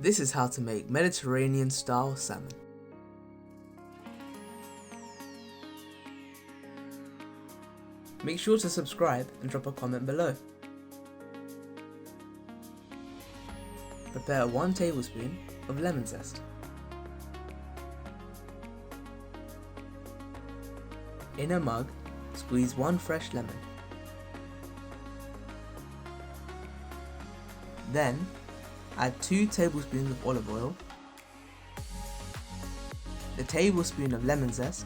This is how to make Mediterranean style salmon. Make sure to subscribe and drop a comment below. Prepare 1 tablespoon of lemon zest. In a mug, squeeze 1 fresh lemon. Then, add 2 tablespoons of olive oil, a tablespoon of lemon zest,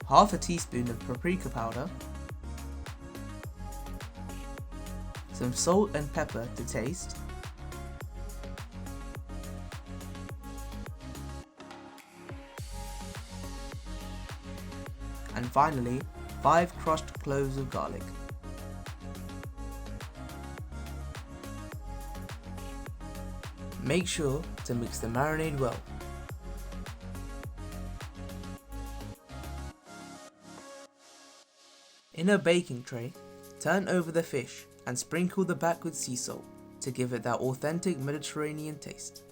half a teaspoon of paprika powder, some salt and pepper to taste, and finally 5 crushed cloves of garlic. Make sure to mix the marinade well. In a baking tray, turn over the fish and sprinkle the back with sea salt to give it that authentic Mediterranean taste.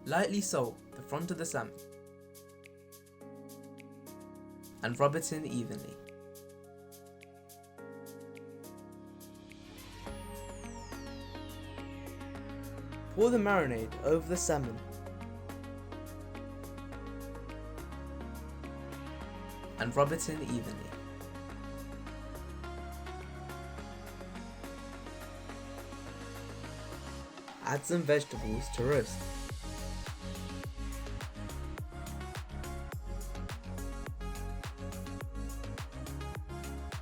Lightly salt the front of the salmon and rub it in evenly. Pour the marinade over the salmon and rub it in evenly. Add some vegetables to roast.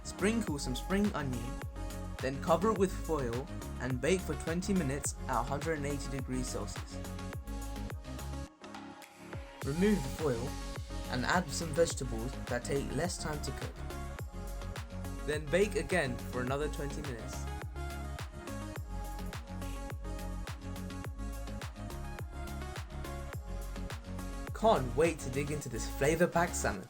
Sprinkle some spring onion, then cover it with foil and bake for 20 minutes at 180 degrees Celsius. Remove the foil and add some vegetables that take less time to cook. Then bake again for another 20 minutes. Can't wait to dig into this flavour-packed salmon.